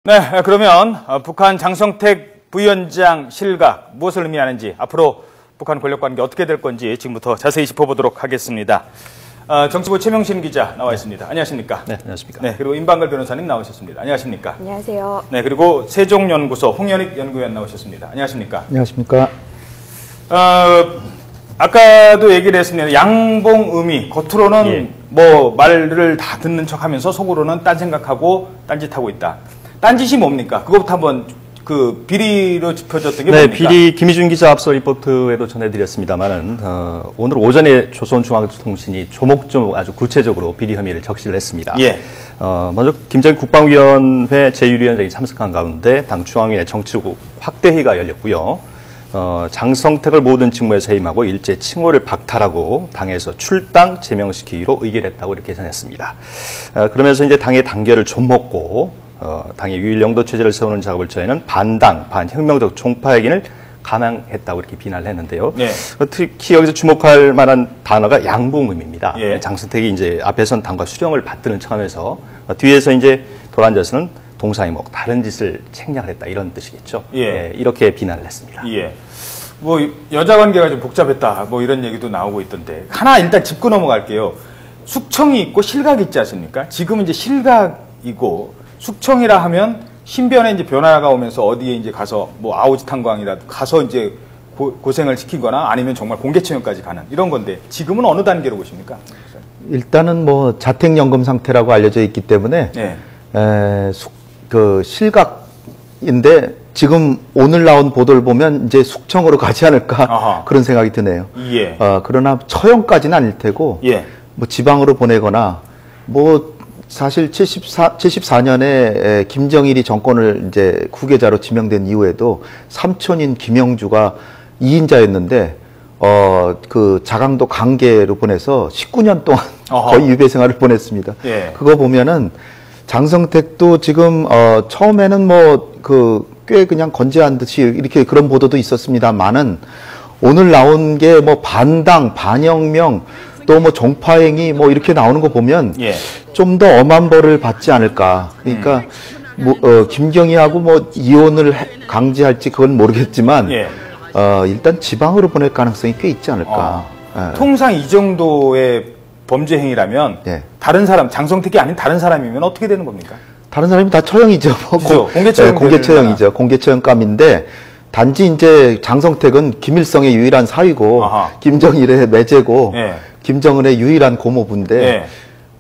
네, 그러면 북한 장성택 부위원장 실각 무엇을 의미하는지 앞으로 북한 권력관계 어떻게 될 건지 지금부터 자세히 짚어보도록 하겠습니다. 정치부 최명신 기자 나와 있습니다. 안녕하십니까? 네, 안녕하십니까? 네, 그리고 임방글 변호사님 나오셨습니다. 안녕하십니까? 안녕하세요. 네, 그리고 세종연구소 홍연익 연구위원 나오셨습니다. 안녕하십니까? 안녕하십니까? 아까도 얘기를 했습니다. 양봉의미 겉으로는 예. 뭐 말을 다 듣는 척하면서 속으로는 딴 생각하고 딴짓하고 있다. 딴짓이 뭡니까? 그것부터 한번 그 비리로 짚어줬던 게 네, 뭡니까? 비리 김희준 기자 앞서 리포트에도 전해드렸습니다만은 오늘 오전에 조선중앙통신이 조목조목 아주 구체적으로 비리 혐의를 적시를 했습니다. 예. 먼저 김정일 국방위원회 제1위원장이 참석한 가운데 당 중앙위의 정치국 확대회의가 열렸고요. 장성택을 모든 직무에서 해임하고 일제 칭호를 박탈하고 당에서 출당 제명시키기로 의결했다고 이렇게 전했습니다. 그러면서 이제 당의 단결을 좀 먹고 당의 유일 영도 체제를 세우는 작업을 저희는 반당, 반혁명적 종파혁인을 감행했다고 이렇게 비난을 했는데요. 예. 특히 여기서 주목할 만한 단어가 양봉의미입니다. 예. 장성택이 이제 앞에선 당과 수령을 받드는 척하면서 뒤에서 이제 돌아앉아서는 동상이목 다른 짓을 책략을 했다 이런 뜻이겠죠. 예. 이렇게 비난을 했습니다. 예. 뭐 여자 관계가 좀 복잡했다. 뭐 이런 얘기도 나오고 있던데 하나 일단 짚고 넘어갈게요. 숙청이 있고 실각이 있지 않습니까? 지금 이제 실각이고 숙청이라 하면 신변에 이제 변화가 오면서 어디에 이제 가서 뭐 아우지 탄광이라도 가서 이제 고생을 시키거나 아니면 정말 공개처형까지 가는 이런 건데 지금은 어느 단계로 보십니까? 일단은 뭐 자택연금 상태라고 알려져 있기 때문에 네. 그 실각인데 지금 오늘 나온 보도를 보면 이제 숙청으로 가지 않을까 아하. 그런 생각이 드네요. 예. 그러나 처형까지는 아닐 테고 예. 뭐 지방으로 보내거나 뭐 사실 74년에 김정일이 정권을 이제 후계자로 지명된 이후에도 삼촌인 김영주가 2인자였는데 그 자강도 강계로 보내서 19년 동안 어허. 거의 유배 생활을 보냈습니다. 예. 그거 보면은 장성택도 지금 처음에는 뭐 그 꽤 그냥 건재한 듯이 이렇게 그런 보도도 있었습니다만은 오늘 나온 게 뭐 반당, 반혁명 또 뭐 종파행위 뭐 이렇게 나오는 거 보면 예. 좀 더 엄한 벌을 받지 않을까. 그러니까 뭐 김경희하고 뭐 이혼을 강제할지 그건 모르겠지만 예. 일단 지방으로 보낼 가능성이 꽤 있지 않을까. 예. 통상 이 정도의 범죄 행위라면 예. 다른 사람 장성택이 아닌 다른 사람이면 어떻게 되는 겁니까? 다른 사람이 다 처형이죠. 그죠. 공개처형. 공개처형이죠. 공개처형감인데 단지 이제 장성택은 김일성의 유일한 사위고 아하. 김정일의 매제고 예. 김정은의 유일한 고모부인데 예.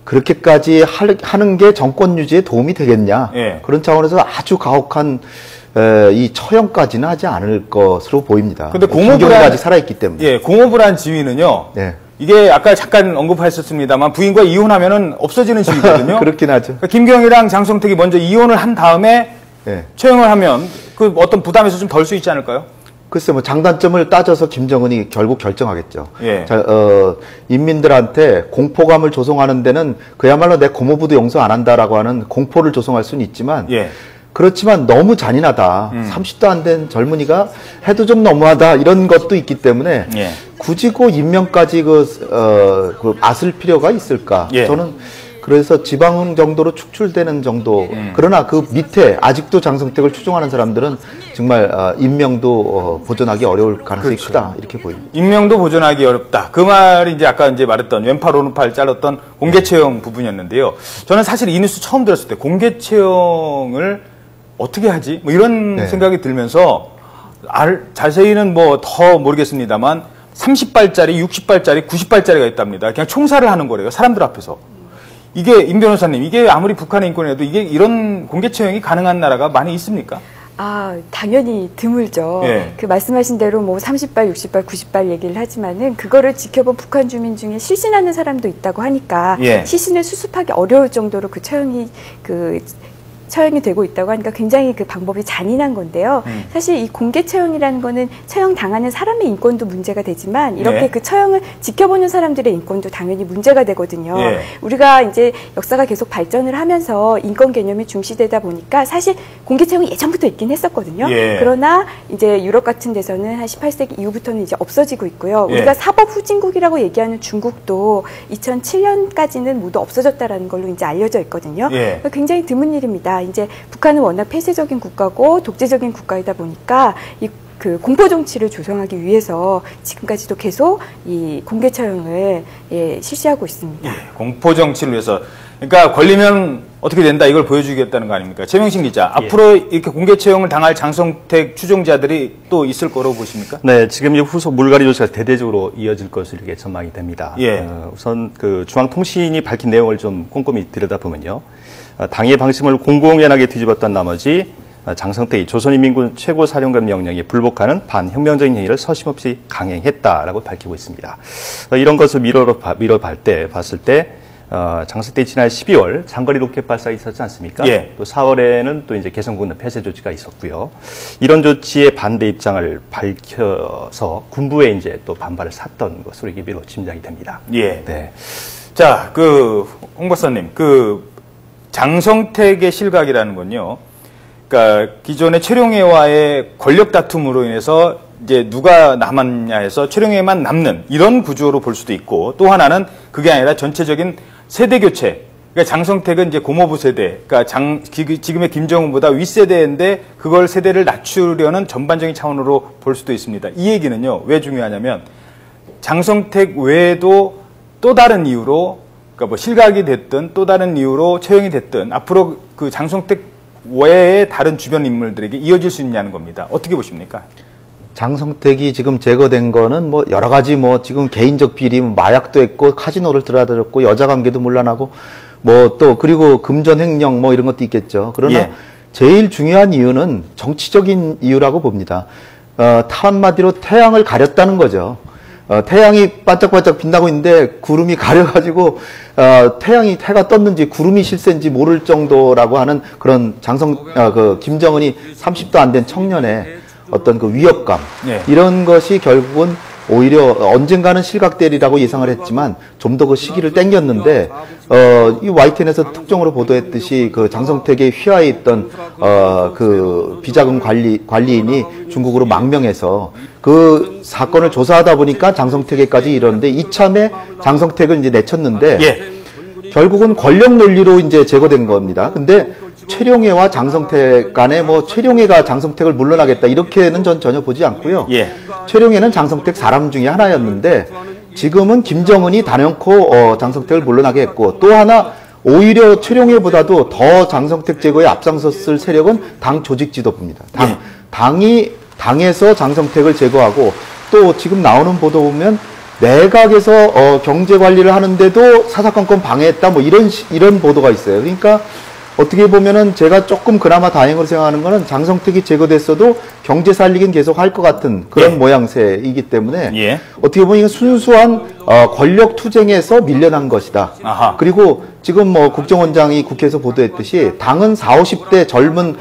그렇게까지 하는 게 정권 유지에 도움이 되겠냐. 예. 그런 차원에서 아주 가혹한 이 처형까지는 하지 않을 것으로 보입니다. 근데 김경희가 아직 살아있기 때문에. 예, 공호부란 지위는요. 네. 이게 아까 잠깐 언급하셨습니다만 부인과 이혼하면은 없어지는 지위거든요. 그렇긴 하죠. 그러니까 김경희랑 장성택이 먼저 이혼을 한 다음에 예. 처형을 하면 그 어떤 부담에서 좀 덜 수 있지 않을까요? 글쎄 뭐 장단점을 따져서 김정은이 결국 결정하겠죠. 예. 자, 인민들한테 공포감을 조성하는 데는 그야말로 내 고모부도 용서 안 한다라고 하는 공포를 조성할 수는 있지만 예. 그렇지만 너무 잔인하다. 30도 안 된 젊은이가 해도 좀 너무하다 이런 것도 있기 때문에 예. 굳이 그 임명까지 그 아슬 필요가 있을까? 예. 저는 그래서 지방 정도로 축출되는 정도. 그러나 그 밑에 아직도 장성택을 추종하는 사람들은 정말 임명도 보존하기 어려울 가능성이 그렇죠. 크다 이렇게 보입니다. 임명도 보존하기 어렵다. 그 말이 이제 아까 이제 말했던 왼팔 오른팔 잘랐던 공개처형 부분이었는데요. 저는 사실 이 뉴스 처음 들었을 때 공개처형을 어떻게 하지? 뭐 이런 네. 생각이 들면서 자세히는 뭐 더 모르겠습니다만 30발짜리, 60발짜리, 90발짜리가 있답니다. 그냥 총살을 하는 거래요. 사람들 앞에서. 이게 임 변호사님, 이게 아무리 북한의 인권에도 이게 이런 공개처형이 가능한 나라가 많이 있습니까? 당연히 드물죠. 예. 그 말씀하신 대로 뭐 30발, 60발, 90발 얘기를 하지만은 그거를 지켜본 북한 주민 중에 시신하는 사람도 있다고 하니까 예. 시신을 수습하기 어려울 정도로 그 처형이 되고 있다고 하니까 굉장히 그 방법이 잔인한 건데요. 사실 이 공개 처형이라는 거는 처형 당하는 사람의 인권도 문제가 되지만 이렇게 네. 그 처형을 지켜보는 사람들의 인권도 당연히 문제가 되거든요. 네. 우리가 이제 역사가 계속 발전을 하면서 인권 개념이 중시되다 보니까 사실 공개 처형이 예전부터 있긴 했었거든요. 예. 그러나 이제 유럽 같은 데서는 한 18세기 이후부터는 이제 없어지고 있고요. 예. 우리가 사법 후진국이라고 얘기하는 중국도 2007년까지는 모두 없어졌다라는 걸로 이제 알려져 있거든요. 예. 굉장히 드문 일입니다. 이제 북한은 워낙 폐쇄적인 국가고 독재적인 국가이다 보니까 그 공포 정치를 조성하기 위해서 지금까지도 계속 이 공개 처형을 실시하고 있습니다. 예, 공포 정치를 위해서. 그러니까 걸리면 어떻게 된다 이걸 보여주겠다는 거 아닙니까? 최명신 기자, 예. 앞으로 이렇게 공개 처형을 당할 장성택 추종자들이 또 있을 거라고 보십니까? 네, 지금 이 후속 물갈이 조치가 대대적으로 이어질 것으로 이렇게 전망이 됩니다. 예. 우선 그 중앙통신이 밝힌 내용을 좀 꼼꼼히 들여다보면요. 당의 방침을 공공연하게 뒤집었던 나머지 장성택이 조선인민군 최고사령관 명령에 불복하는 반혁명적인 행위를 서심없이 강행했다라고 밝히고 있습니다. 이런 것을 봤을 때 장성택이 지난 12월 장거리 로켓 발사 있었지 않습니까? 예. 또 4월에는 또 이제 개성군의 폐쇄 조치가 있었고요. 이런 조치에 반대 입장을 밝혀서 군부에 이제 또 반발을 샀던 것으로 이게 미로 짐작이 됩니다. 예. 네. 자, 홍 박사님, 장성택의 실각이라는 건요. 그러니까 기존의 최룡해와의 권력 다툼으로 인해서 이제 누가 남았냐 해서 최룡해만 남는 이런 구조로 볼 수도 있고, 또 하나는 그게 아니라 전체적인 세대 교체. 그러니까 장성택은 이제 고모부 세대, 그러니까 지금의 김정은보다 윗세대인데 그걸 세대를 낮추려는 전반적인 차원으로 볼 수도 있습니다. 이 얘기는요, 왜 중요하냐면 장성택 외에도 또 다른 이유로, 그러니까 뭐 실각이 됐든 또 다른 이유로 처형이 됐든 앞으로 그 장성택 외에 다른 주변 인물들에게 이어질 수 있냐는 겁니다. 어떻게 보십니까? 장성택이 지금 제거된 거는 뭐 여러 가지 뭐 지금 개인적 비리, 마약도 했고 카지노를 들어들었고 여자 관계도 문란하고 뭐 또 그리고 금전 횡령 뭐 이런 것도 있겠죠. 그러나 예. 제일 중요한 이유는 정치적인 이유라고 봅니다. 한마디로 태양을 가렸다는 거죠. 태양이 반짝반짝 빛나고 있는데 구름이 가려가지고 해가 떴는지 구름이 실세인지 모를 정도라고 하는 그런 김정은이 30도 안 된 청년의 어떤 그 위협감, 예. 이런 것이 결국은 오히려 언젠가는 실각되리라고 예상을 했지만 좀 더 그 시기를 땡겼는데 이 YTN에서 특종으로 보도했듯이 그 장성택의 휘하에 있던 그 비자금 관리인이 중국으로 망명해서 그 사건을 조사하다 보니까 장성택에까지 이르는데 이참에 장성택을 이제 내쳤는데 예. 결국은 권력 논리로 이제 제거된 겁니다. 근데 최룡해와 장성택 간에 뭐 최룡해가 장성택을 물러나겠다 이렇게는 전 전혀 보지 않고요. 예. 최룡해는 장성택 사람 중에 하나였는데 지금은 김정은이 단연코 장성택을 물러나게 했고, 또 하나 오히려 최룡해보다도 더 장성택 제거에 앞장섰을 세력은 당 조직 지도부입니다. 당에서 장성택을 제거하고, 또 지금 나오는 보도 보면 내각에서 경제 관리를 하는데도 사사건건 방해했다 뭐 이런 보도가 있어요. 그러니까 어떻게 보면은 제가 조금 그나마 다행으로 생각하는 거는 장성택이 제거됐어도 경제 살리긴 계속 할 것 같은 그런 예. 모양새이기 때문에 예. 어떻게 보면 이건 순수한 권력 투쟁에서 밀려난 것이다. 아하. 그리고 지금 뭐 국정원장이 국회에서 보도했듯이 당은 40, 50대 젊은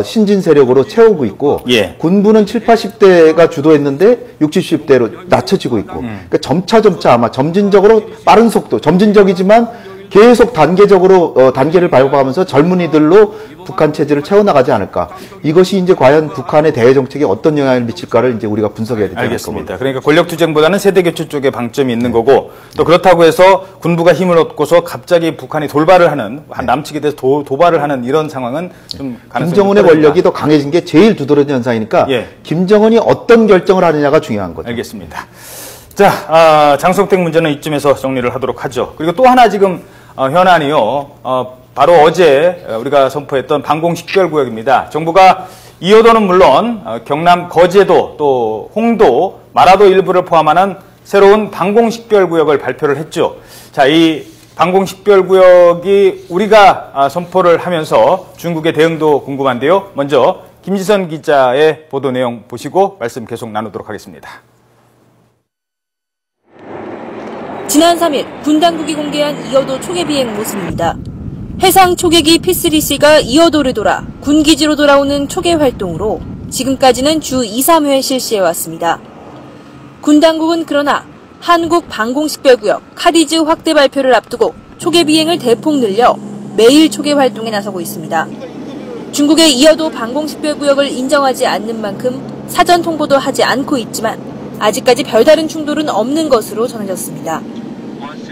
신진 세력으로 채우고 있고 예. 군부는 70, 80대가 주도했는데 60, 70대로 낮춰지고 있고 그러니까 점차 아마 점진적으로 빠른 속도, 점진적이지만 계속 단계적으로 단계를 밟아가면서 젊은이들로 북한 체제를 채워나가지 않을까. 이것이 이제 과연 북한의 대외 정책에 어떤 영향을 미칠까를 이제 우리가 분석해야 되지 않을까. 알겠습니다. 그러니까 권력투쟁보다는 세대교체 쪽에 방점이 있는 거고, 또 그렇다고 해서 군부가 힘을 얻고서 갑자기 북한이 돌발을 하는, 남측에 대해서 도발을 하는 이런 상황은 좀 가능성이 김정은의 떨어진다. 권력이 더 강해진 게 제일 두드러진 현상이니까 예. 김정은이 어떤 결정을 하느냐가 중요한 거죠. 알겠습니다. 자, 장성택 문제는 이쯤에서 정리를 하도록 하죠. 그리고 또 하나 지금 현안이요. 바로 어제 우리가 선포했던 방공식별구역입니다. 정부가 이호도는 물론 경남 거제도 또 홍도, 마라도 일부를 포함하는 새로운 방공식별구역을 발표를 했죠. 자, 이 방공식별구역이 우리가 선포를 하면서 중국의 대응도 궁금한데요. 먼저 김지선 기자의 보도 내용 보시고 말씀 계속 나누도록 하겠습니다. 지난 3일 군 당국이 공개한 이어도 초계 비행 모습입니다. 해상 초계기 P3C가 이어도를 돌아 군기지로 돌아오는 초계 활동으로 지금까지는 주 2, 3회 실시해왔습니다. 군 당국은 그러나 한국 방공식별구역 카디즈 확대 발표를 앞두고 초계 비행을 대폭 늘려 매일 초계 활동에 나서고 있습니다. 중국의 이어도 방공식별구역을 인정하지 않는 만큼 사전 통보도 하지 않고 있지만 아직까지 별다른 충돌은 없는 것으로 전해졌습니다.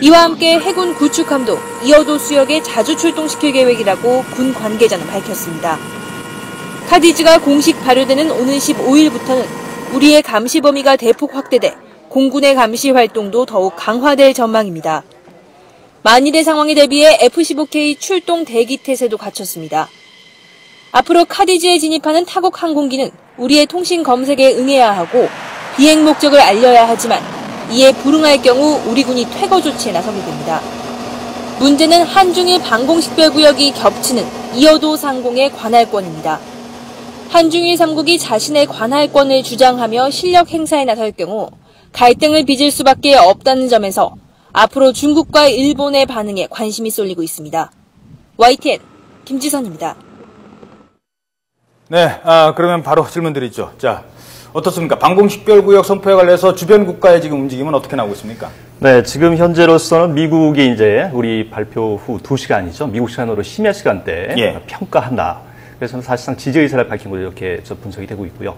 이와 함께 해군 구축함도 이어도 수역에 자주 출동시킬 계획이라고 군 관계자는 밝혔습니다. 카디즈가 공식 발효되는 오는 15일부터는 우리의 감시 범위가 대폭 확대돼 공군의 감시 활동도 더욱 강화될 전망입니다. 만일의 상황에 대비해 F-15K 출동 대기 태세도 갖췄습니다. 앞으로 카디즈에 진입하는 타국 항공기는 우리의 통신 검색에 응해야 하고 비행 목적을 알려야 하지만 이에 불응할 경우 우리 군이 퇴거 조치에 나서게 됩니다. 문제는 한중일 방공식별구역이 겹치는 이어도 상공의 관할권입니다. 한중일 3국이 자신의 관할권을 주장하며 실력 행사에 나설 경우 갈등을 빚을 수밖에 없다는 점에서 앞으로 중국과 일본의 반응에 관심이 쏠리고 있습니다. YTN 김지선입니다. 네, 그러면 바로 질문 드리죠. 자, 어떻습니까? 방공식별구역 선포에 관해서 주변 국가의 지금 움직임은 어떻게 나오고 있습니까? 네, 지금 현재로서는 미국이 이제 우리 발표 후 2시간이죠. 미국 시간으로 심야 시간대 평가한다. 그래서 사실상 지지의사를 밝힌 것으로 이렇게 분석이 되고 있고요.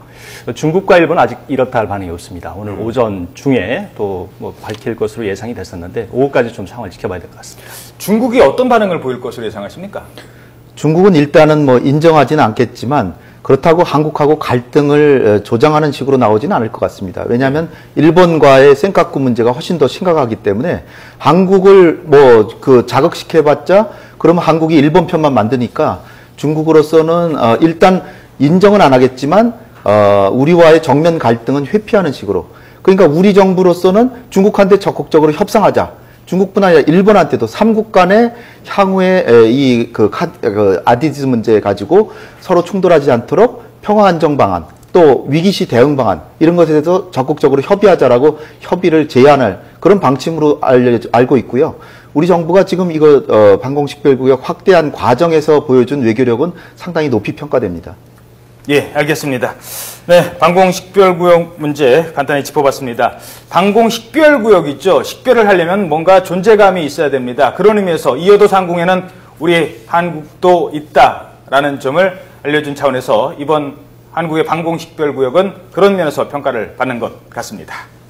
중국과 일본은 아직 이렇다 할 반응이 없습니다. 오늘 오전 중에 또 뭐 밝힐 것으로 예상이 됐었는데 오후까지 좀 상황을 지켜봐야 될 것 같습니다. 중국이 어떤 반응을 보일 것으로 예상하십니까? 중국은 일단은 뭐 인정하지는 않겠지만 그렇다고 한국하고 갈등을 조장하는 식으로 나오지는 않을 것 같습니다. 왜냐하면 일본과의 센카쿠 문제가 훨씬 더 심각하기 때문에 한국을 뭐 자극시켜봤자 그러면 한국이 일본 편만 만드니까 중국으로서는 일단 인정은 안 하겠지만 우리와의 정면 갈등은 회피하는 식으로. 그러니까 우리 정부로서는 중국한테 적극적으로 협상하자. 중국뿐 아니라 일본한테도 3국 간의 향후에 아디즈 문제 가지고 서로 충돌하지 않도록 평화 안정 방안, 또 위기시 대응 방안 이런 것에 대해서 적극적으로 협의하자라고 협의를 제안할 그런 방침으로 알고 있고요. 우리 정부가 지금 이거 방공식별구역 확대한 과정에서 보여준 외교력은 상당히 높이 평가됩니다. 예, 알겠습니다. 네, 방공식별구역 문제 간단히 짚어봤습니다. 방공식별구역 있죠. 식별을 하려면 뭔가 존재감이 있어야 됩니다. 그런 의미에서 이어도 상공에는 우리 한국도 있다라는 점을 알려준 차원에서 이번 한국의 방공식별구역은 그런 면에서 평가를 받는 것 같습니다.